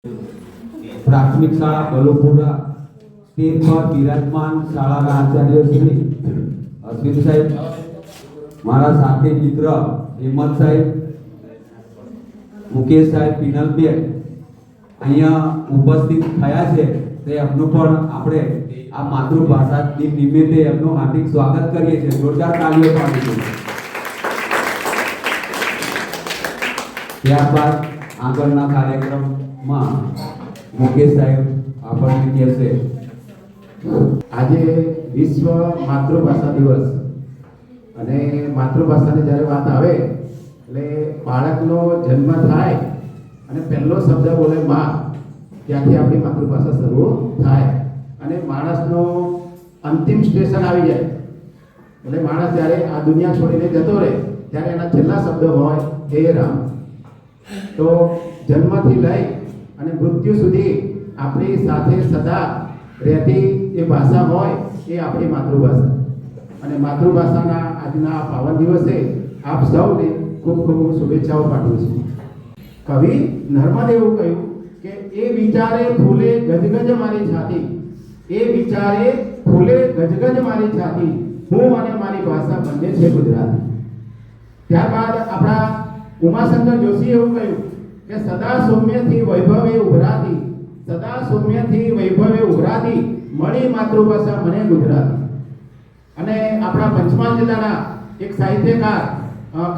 પ્રાથમિક શાળા બલુપુરા સ્ટેજ પર બિરાજમાન શાળાના આચાર્ય શ્રી અશ્વિન સાહેબ, મારા સાથી મિત્ર હિંમત સાહેબ, મુકેશ સાહેબ, પિનલબેન અહીંયા ઉપસ્થિત થયા છે, તે એમનું પણ આપણે આ માતૃભાષા દિન નિમિત્તે એમનું હાર્દિક સ્વાગત કરીએ છીએ. જોરદાર તાળીઓ પાડીએ. ત્યારબાદ આગળના કાર્યક્રમમાં મુકેશ સાહેબ આપણને કહેશે. આજે વિશ્વ માતૃભાષા દિવસ અને માતૃભાષાની જ્યારે વાત આવે એટલે બાળકનો જન્મ થાય અને પહેલો શબ્દ બોલે માં, ત્યાંથી આપણી માતૃભાષા શરૂ થાય અને માણસનો અંતિમ સ્ટેશન આવી જાય એટલે માણસ જ્યારે આ દુનિયા છોડીને જતો રહે ત્યારે એના છેલ્લા શબ્દ હોય હે રામ. તો જન્મથી લઈ અને મૃત્યુ સુધી આપણી સાથે સદા રહેતી જે ભાષા હોય એ આપણી માતૃભાષા. અને માતૃભાષાના આજના પાવન દિવસે આપ સૌને ખૂબ ખૂબ શુભેચ્છાઓ પાઠવું છું. કવિ નર્મદે એવું કહ્યું કે એ વિચારે ફૂલે ગજગજ મારી છાતી, એ વિચારે ફૂલે ગજગજ મારી છાતી, હું અને મારી ભાષા બંને છે ગુજરાતી. ત્યારબાદ આપણા ઉમાશંકર જોશીએ એવું કહ્યું કે સદા સૌમ્યથી વૈભવે ઉભરાતી, સદા સૌમ્યથી વૈભવે ઉભરાતી, મળી માતૃભાષા મને ગુજરાતી. અને આપણા પંચમહાલ જિલ્લાના એક સાહિત્યકાર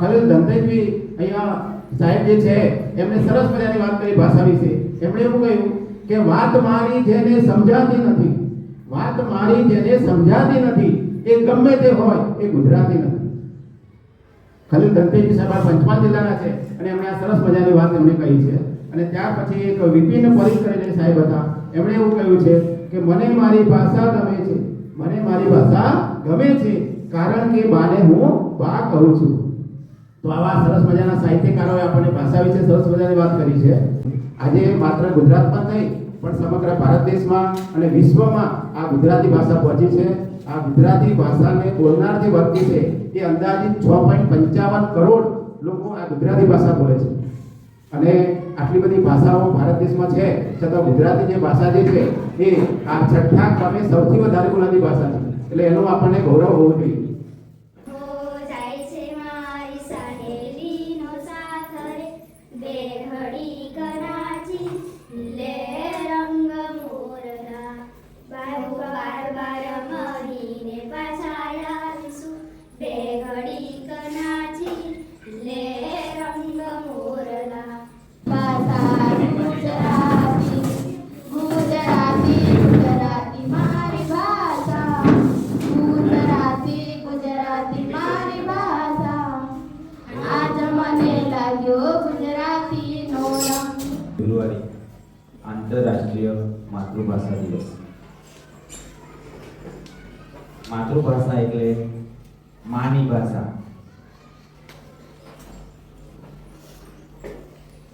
ખલીલ ધનતેજવી અહીંયા સાહેબ જે છે એમણે સરસ મજાની વાત કરી ભાષા વિશે. એમણે એવું કહ્યું કે વાત મારી જેને સમજાતી નથી, વાત મારી જેને સમજાતી નથી, એ ગમે તે હોય એ ગુજરાતી નથી. ખલીલ ધનતેજવી સાહેબ પંચમહાલ જિલ્લાના છે અને એમણે આ સરસ મજાની વાત એમણે કહી છે. અને ત્યાર પછી એક વિપિન પરીખ કરીને સાહેબ હતા, એમણે એવું કહ્યું છે કે મને મારી ભાષા ગમે છે, મને મારી ભાષા ગમે છે, કારણ કે બાને હું બા કહું છું. તો આવા સરસ મજાના સાહિત્યકારોએ આપણને ભાષા વિશે સરસ મજાની વાત કરી છે. આજે માત્ર ગુજરાતમાં નહીં પણ સમગ્ર ભારત દેશમાં અને વિશ્વમાં આ ગુજરાતી ભાષા પહોંચી છે. આ ગુજરાતી ભાષાને બોલનાર જે વ્યક્તિ છે એ અંદાજિત 6.55 કરોડ લોકો આ ગુજરાતી ભાષા બોલે છે. અને આટલી બધી ભાષાઓ ભારત દેશમાં છે છતાં ગુજરાતી જે ભાષા જે છે એ આ છઠ્ઠા ક્રમે સૌથી વધારે બોલાતી ભાષા છે. એટલે એનું આપણને ગૌરવ હોવું જોઈએ. ફેબ્રુઆરી આંતરરાષ્ટ્રીય માતૃભાષા દિવસ. માતૃભાષા એટલે માની ભાષા.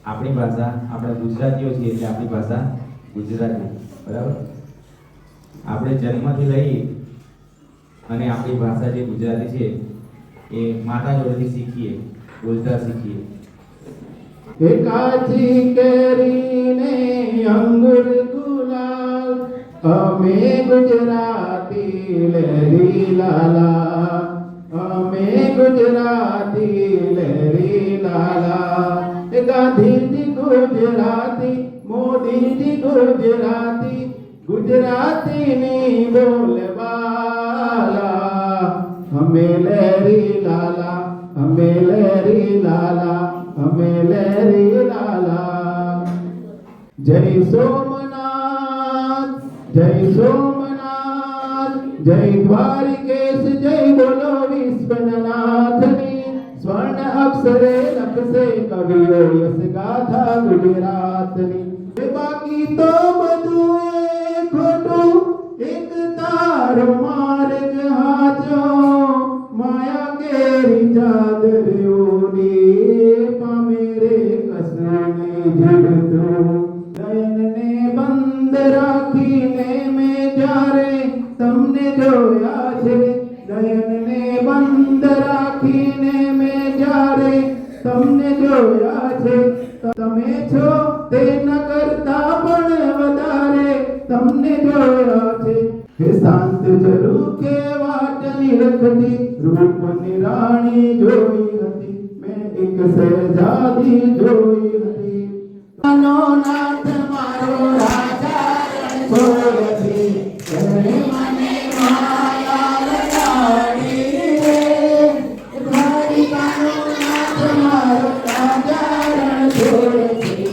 આપણી ભાષા, આપણે ગુજરાતીઓ છીએ એટલે આપણી ભાષા ગુજરાતી, બરાબર. આપણે જન્મથી લઈ અને આપણી ભાષા જે ગુજરાતી છે એ માતા જોડેથી શીખીએ, બોલતા શીખીએ. કાચી કેરીને અંગુર ગુલાલ, અમે ગુજરાતી લહેરી લાલા, અમે ગુજરાતી લહેરી લાલા. ગાંધીજી ગુજરાતી, મોદીજી ગુજરાતી, ગુજરાતીની બોલબાલા. અમે લહેરી લાલા, અમે લહેરી લાલા, અમે લહેરી લાલા. જય સોમનાથ, જય સોમનાથ, જય દ્વારિકેશ, જય બોલો વિશ્વનાથની. સ્વર્ણ અક્ષરે લખશે કવિઓ યશ ગાથા ગુજરાતની. બાકી તો બધું એ ખોટું, એક તારો માર્ગ હાચો, માયા કેરી ચાદરીઓની પામે રે કસને જડતો. નયનને બંધ રાખીને મેં જ્યારે તમને જોયા છે, નયનને બંધ રાખીને મેં જ્યારે તમને જોયા છે, તમે છો તે ન કરતા તમને જોયા છે. હે શાંત જરૂર કે વાટની રખતી રૂપની રાણી જોઈ હતી, મેં એક શહેજાદી જોઈ હતી. માનો નાથ મારો રાજા રણછોડથી, એણે મને માયા લગાડી રે. દ્વારિકાનો નાથ મારો રાજા રણછોડથી,